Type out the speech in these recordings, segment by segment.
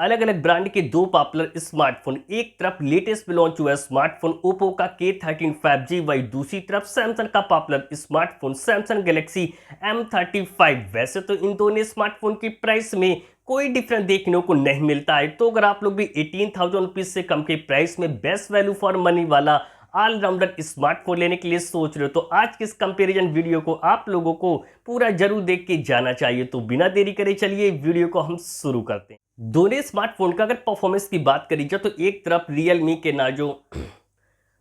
अलग अलग ब्रांड के दो पॉपुलर स्मार्टफोन। एक तरफ लेटेस्ट में लॉन्च हुआ स्मार्टफोन ओप्पो का K13 5G, वही दूसरी तरफ सैमसंग का popular smartphone Samsung Galaxy M35। वैसे तो इन दोनों स्मार्टफोन की प्राइस में कोई डिफरेंस देखने को नहीं मिलता है, तो अगर आप लोग भी 18,000 रुपीज से कम के प्राइस में बेस्ट वैल्यू फॉर मनी वाला ऑलराउंडर स्मार्टफोन लेने के लिए सोच रहे हो, तो आज के इस कंपैरिजन वीडियो को आप लोगों को पूरा जरूर देख के जाना चाहिए। तो बिना देरी करे चलिए वीडियो को हम शुरू करते हैं। दोनों स्मार्टफोन का अगर परफॉर्मेंस की बात करी जाए तो एक तरफ रियलमी के नार्जो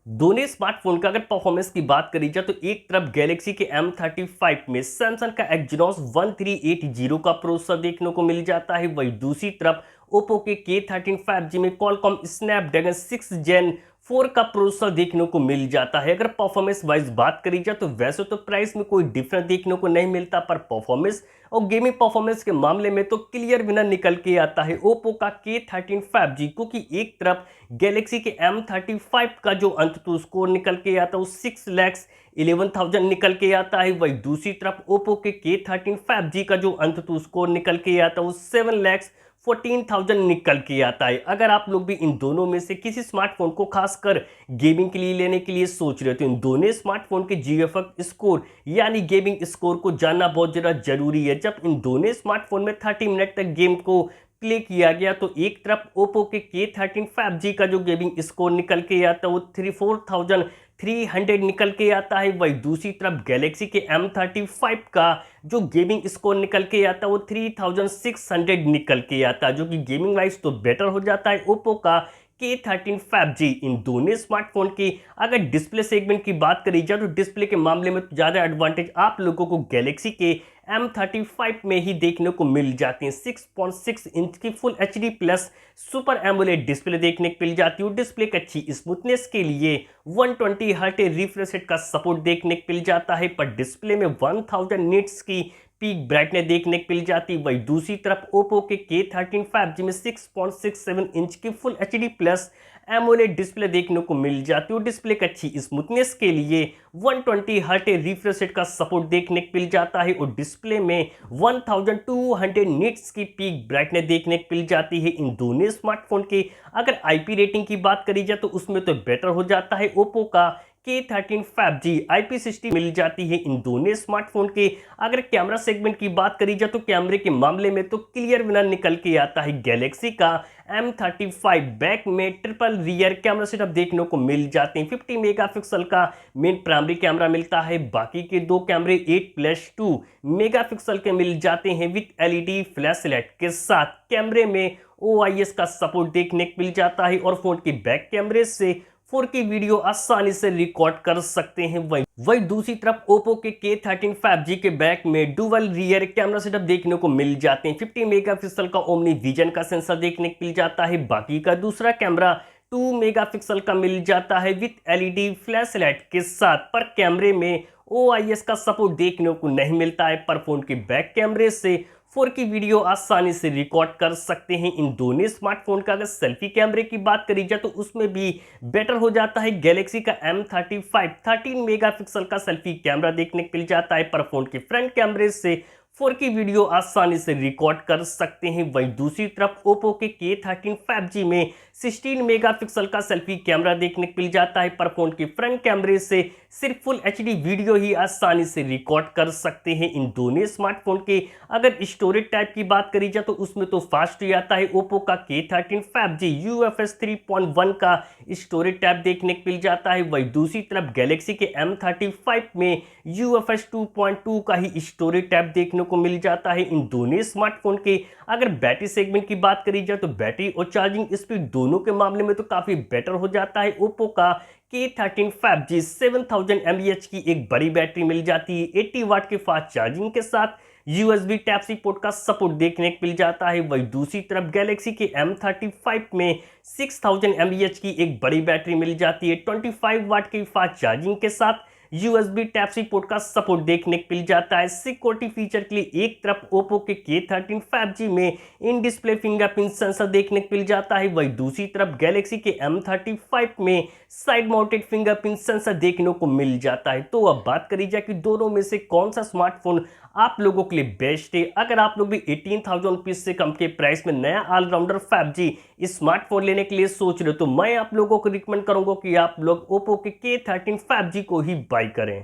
दोनों स्मार्टफोन का अगर परफॉर्मेंस की बात करी जाए तो एक तरफ गैलेक्सी के M35 में सैमसंग का एक्जिनोस 1380 का प्रोसेसर देखने को मिल जाता है, वही दूसरी तरफ ओप्पो के K13 5G में कॉलकॉम स्नैपड्रैगन 6 Gen 4 का प्रोसेसर देखने को मिल जाता है। अगर परफॉर्मेंस वाइज बात करी जाए तो वैसे तो प्राइस में कोई डिफरेंस देखने को नहीं मिलता, पर परफॉर्मेंस और गेमिंग परफॉर्मेंस के मामले में तो क्लियर विनर निकल के आता है ओप्पो का K13 5G, क्योंकि एक तरफ गैलेक्सी के M35 का जो अंततः स्कोर निकल के आता है वो 6,11,000 निकल के आता है, वही दूसरी तरफ ओप्पो के K13 5G का जो अंततः स्कोर निकल के आता है वो 7,14,000 निकल के आता है। अगर आप लोग भी इन दोनों में से किसी स्मार्टफोन को खासकर गेमिंग के लिए लेने के लिए सोच रहे हो तो इन दोनों स्मार्टफोन के GFX स्कोर यानी गेमिंग स्कोर को जानना बहुत ज़्यादा जरूरी है। जब इन दोनों स्मार्टफोन में 30 मिनट तक गेम को प्ले किया गया तो एक तरफ ओप्पो के K13 5G का जो गेमिंग स्कोर निकल के आता है वो 34,300 निकल के आता है, वही दूसरी तरफ गैलेक्सी के M35 का जो गेमिंग स्कोर निकल के आता है वो 3,600 निकल के आता है, जो कि गेमिंग वाइज तो बेटर हो जाता है ओप्पो का K13 5G। इन दोनों स्मार्टफोन की अगर डिस्प्ले सेगमेंट की बात करी जाए तो डिस्प्ले के मामले में ज़्यादा एडवांटेज आप लोगों को गैलेक्सी के M35 में ही देखने को मिल जाती है। 6.6 इंच की full HD plus super AMOLED display देखने को मिल जाती है। डिस्प्ले की अच्छी स्मूथनेस के लिए 120 हर्ट्ज रिफ्रेश रेट का सपोर्ट देखने को मिल जाता है, पर डिस्प्ले में 1000 निट्स की पीक ब्राइटनेस देखने को मिल जाती है। वही दूसरी तरफ ओप्पो के K13 5G में 6.67 इंच की full HD plus AMOLED display देखने को मिल जाती है। डिस्प्ले की अच्छी स्मूथनेस के लिए 120 हर्ट्ज रिफ्रेश रेट का सपोर्ट देखने को मिल जाता है और डिस्प्ले में 1200 निट्स की पीक ब्राइटनेस देखने को मिल जाती है। इन दोनों स्मार्टफोन के अगर IP रेटिंग की बात करी जाए तो उसमें तो बेटर हो जाता है ओप्पो का K13 5G IP60 मिल जाती है इन दोनों स्मार्टफोन के। अगर कैमरा सेगमेंट की बात करी जाए तो कैमरे के मामले में तो क्लियर विनर निकल के आता है गैलेक्सी का M35। बैक में ट्रिपल रियर कैमरा सेटअप देखने को मिल जाते हैं। 50 मेगापिक्सल का मेन प्राइमरी कैमरा मिलता है, बाकी के दो कैमरे 8+2 मेगापिक्सल के मिल जाते हैं विद LED फ्लैश लाइट के साथ। कैमरे में OIS का सपोर्ट देखने को मिल जाता है और फोन के बैक कैमरे से 4K वीडियो आसानी से रिकॉर्ड कर सकते हैं। वही दूसरी तरफ ओप्पो के K13 5G के बैक में डुअल रियर कैमरा सेटअप देखने को मिल जाते हैं। 50 मेगापिक्सल का ओमनी विजन का सेंसर देखने को मिल जाता है, बाकी का दूसरा कैमरा 2 मेगापिक्सल का मिल जाता है विद LED फ्लैश लाइट के साथ। पर कैमरे में OIS का सपोर्ट देखने को नहीं मिलता है, पर फोन के बैक कैमरे से 4K वीडियो आसानी से रिकॉर्ड कर सकते हैं। इन दोनों स्मार्टफोन का अगर सेल्फी कैमरे की बात करी जाए तो उसमें भी बेटर हो जाता है गैलेक्सी का M35। 13 मेगापिक्सल का सेल्फी कैमरा देखने को मिल जाता है, पर फोन के फ्रंट कैमरे से 4K वीडियो आसानी से रिकॉर्ड कर सकते हैं। वहीं दूसरी तरफ ओप्पो के K13 5G में 16 मेगापिक्सल का सेल्फी कैमरा देखने को मिल जाता है, पर फोन के फ्रंट कैमरे से सिर्फ फुल HD वीडियो ही आसानी से रिकॉर्ड कर सकते हैं। इन दोनों स्मार्टफोन के अगर स्टोरेज टाइप की बात करी जाए तो उसमें तो फास्ट ही आता है ओप्पो का K13 5G UFS 3.1 का स्टोरेज टाइप देखने को मिल जाता है। वही दूसरी तरफ गैलेक्सी के M35 में UFS 2.2 का ही स्टोरेज टाइप देखने को मिल जाता है। इन दोनों स्मार्टफोन के अगर बैटरी सेगमेंट की बात करी जाए तो बैटरी और चार्जिंग स्पीड दोनों के मामले में तो काफी बेटर हो जाता है ओप्पो का K13 5G 7000 mAh की एक बड़ी बैटरी मिल जाती है। 80 वाट के फास्ट चार्जिंग के साथ USB Type-C पोर्ट का सपोर्ट देखने को मिल जाता है। वही दूसरी तरफ गैलेक्सी के M35 में 6000 mAh की एक बड़ी बैटरी मिल जाती है। 25 वाट की फास्ट चार्जिंग के साथ USB Type-C पोर्ट का सपोर्ट देखने को मिल जाता है। सिक्योरिटी फीचर के लिए एक तरफ ओप्पो के K13 5G में इन डिस्प्ले फिंगरप्रिंट सेंसर देखने को मिल जाता है, वही दूसरी तरफ गैलेक्सी के M35 में साइड माउंटेड फिंगरप्रिंट सेंसर देखने को मिल जाता है। तो अब बात करी जाए कि दोनों में से कौन सा स्मार्टफोन आप लोगों के लिए बेस्ट है। अगर आप लोग भी 18,000 रुपीज से कम के प्राइस में नया ऑलराउंडर 5G स्मार्टफोन लेने के लिए सोच रहे हो तो मैं आप लोगों को रिकमेंड करूंगा कि आप लोग ओप्पो के K13 5G को ही बाय करें।